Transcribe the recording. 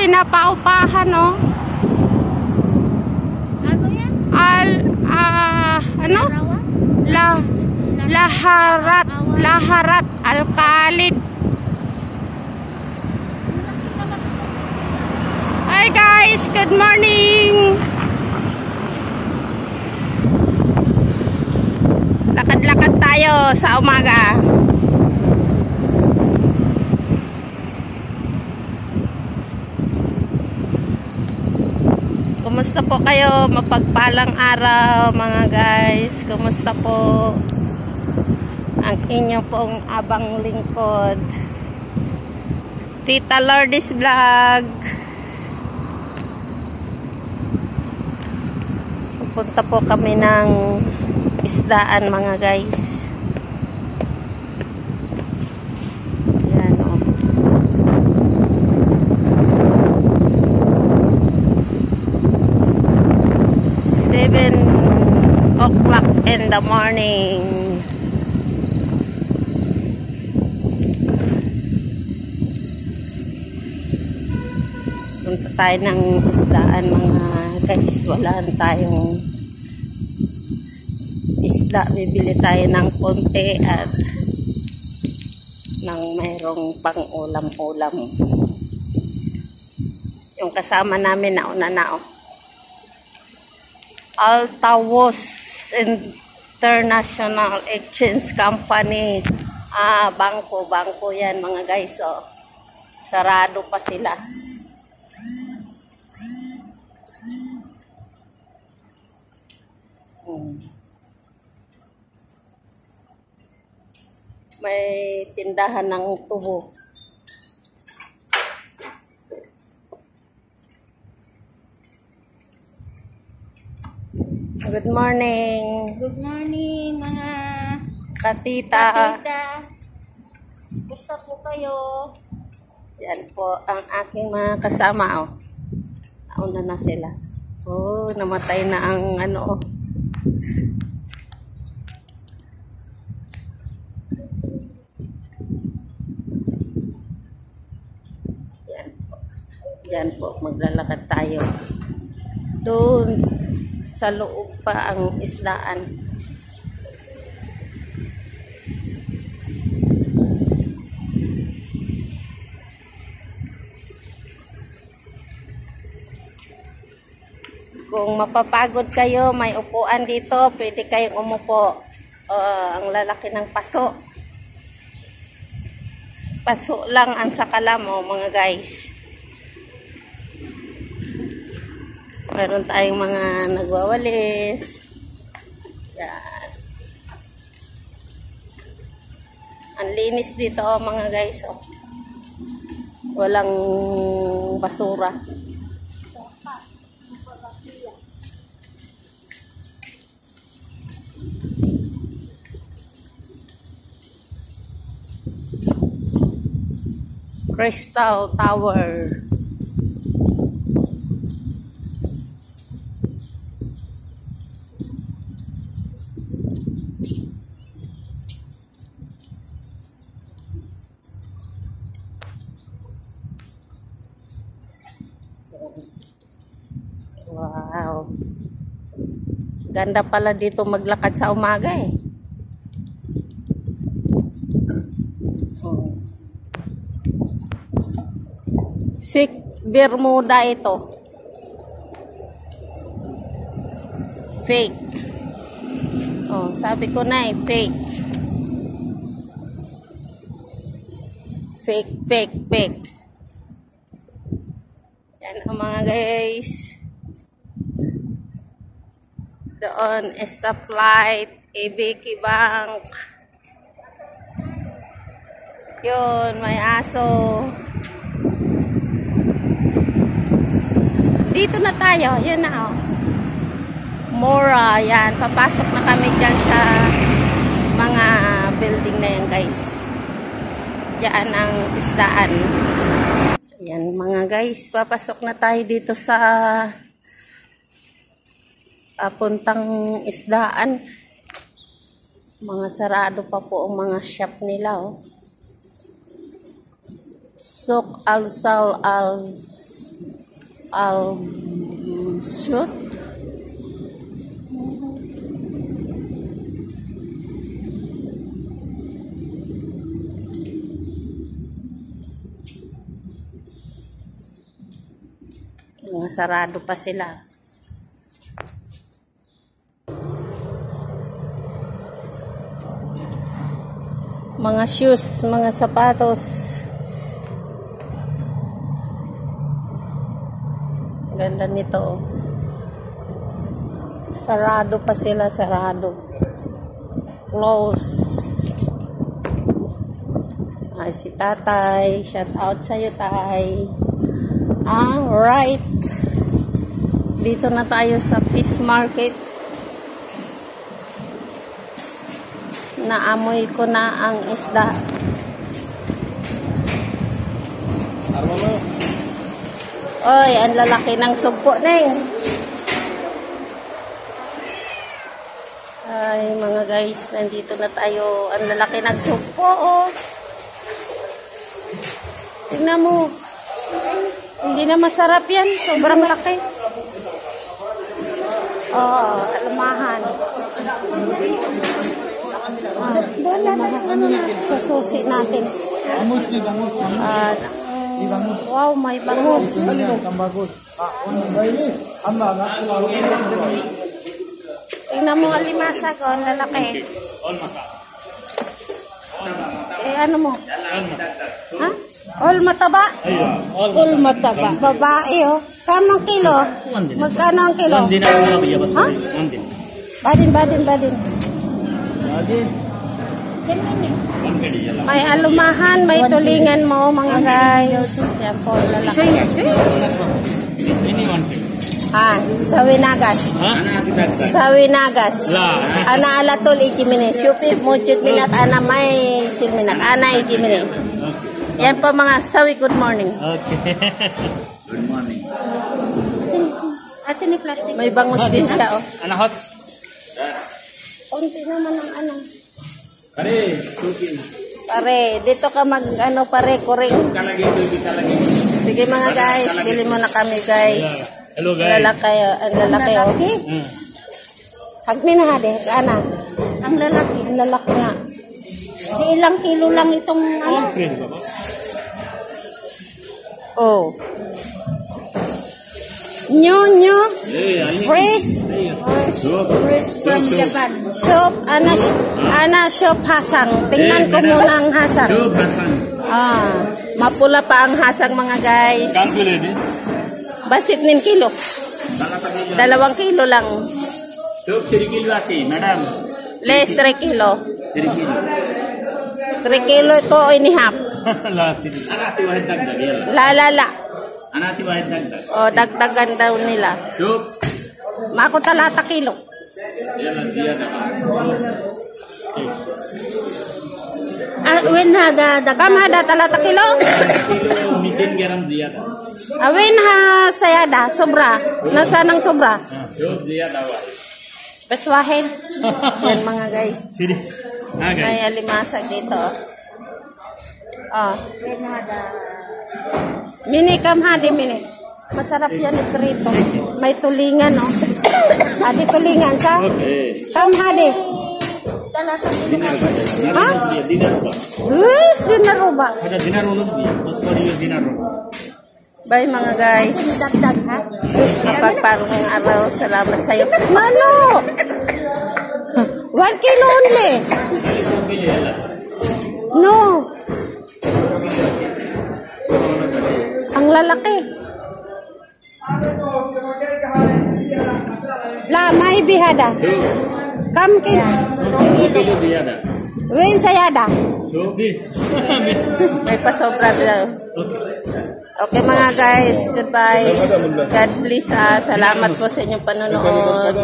pinapaupahan, oh. Ano yan? Ano? Laharat Al-Khalid. Hi guys, good morning. Lakad-lakad tayo sa umaga. Kumusta po kayo? Mapagpalang araw mga guys. Kumusta po ang inyo pong abang lingkod, Tita Lourdes Vlog. Pupunta po kami ng isdaan mga guys. Yan, oh. Seven o'clock in the morning. Punta tayo ng isdaan mga guys. Wala tayong isda. Bibili tayo ng konti at ng mayroong pang ulam-ulam. Yung kasama namin nauna na, oh. Altawos International Exchange Company. Bangko yan mga guys, oh. Sarado pa sila. May tindahan ng tubo. Good morning. Good morning mga Katita. Gusto po kayo? Yan po ang aking mga kasama, oh. Nauna na sila. Oh, namatay na ang ano, oh. Yan po, maglalakad tayo. Doon sa loob pa ang isdaan. Kung mapapagod kayo, may upuan dito, pwede kayong umupo. Ang lalaki ng paso. Paso lang ang sakalam, oh, mga guys. Meron tayong mga nagwawalis. Yan. Ang linis dito, oh, mga guys, oh. Walang basura. Crystal Tower. Wow. Ganda pala dito maglakad sa umaga, eh. Fake Bermuda ito. Fake. Oh, sabi ko na, eh, fake. Fake. Yan ang mga guys. Doon, stoplight, ABK Bank. Yun, may aso. Dito na tayo. Yan na, oh. Mora, yan. Papasok na kami dyan sa mga building na yan, guys. Diyan ang isdaan. Yan, mga guys. Papasok na tayo dito sa puntang isdaan. Mga sarado pa po ang mga shop nila, oh. Souk Al-Sal shoot. Mga sarado pa sila. Mga shoes, mga sapatos. Ganda nito. Oh. Sarado pa sila, sarado. Close. Ay, si tatay. Shout out sa'yo, tay. Alright. Dito na tayo sa fish market. Naamoy ko na ang isda. Oy, ang lalaki ng sugpo, Neng. Ay, mga guys, nandito na tayo. Ang lalaki ng sugpo, oh. Tingnan mo. Hindi na masarap yan. Sobrang laki. Oh, alamahan. Doon na sa susi natin. Wow, may bangus. Tingnan mo ang limasa ko, ang lalaki. Ano mo? Ha? All mataba? All mataba. Babae, oh. Kamang kilo? Magkano ang kilo? Ha? Badin. May alumahan, may tulingan mo, mga guys. Yan po, lalaki. Sawinagas. Sawinagas. Ana alatol ikimine. Syupi mujud minat ana may silminat. Ana ikimine. Yan po mga sawi, good morning. Okay. Good morning. Ate ni plastic. May bangus din siya, oh. Ano hot? Kunti naman ang ano. Pare, suki. Pare, dito ka mag ano pare, kuring. Kalagi ito, bisa lagi. Sige mga guys, bili mo na kami guys. Hello guys. Ang lalaki, okay? Hagmi na hade, ana. Ang lalaki. Ang lalaki nga. Di ilang kilo lang itong ano? Friend, baba. Oh. Nyo. Fresh. Fresh from Japan. Shop, ana shop hasang. Tingnan ko muna ang hasang. Shop Hasan. Mapula pa ang hasang mga guys. Calculate. Basit nin kilo. 2 kilo lang. Shop 3 kilo ati, madam. Less 3 kilo. 3 kilo. 3 kilo ito ini half. Anati wahid dagdag yala. Lalala. Anati wahid dagdag. O dagdagan daw nila. Shop. Mako talata kilo. Yala dia dapat. When hada Kam hada talata kilo? Kilo mitin garam dia ta. Awin ha sayada sobra. Nasa nang sobra? Shop dia tawa. Beswahin. Yan mga guys. Sini. Guys. May alimasag dito. when hada Mini kam hadi mini. Masarap yan iprito. May tulingan, oh. Hadi tulingan sa? Okay. Kam hadi. talata kilo. Ha? Dinar ba? Luis, dinaruba. Ada dinar ulog dia. Mas ko dinar. Bye mga guys. Dagdag ha? Mapagparong araw. Salamat sa iyo. Mano! 1 kilo only. No. Ang lalaki. La, may bihada. Kam kin. Kilo dia ada. Win sayada. Sobi. May pasobra daw. Okay mga guys, goodbye. God bless. Salamat po sa inyong panonood.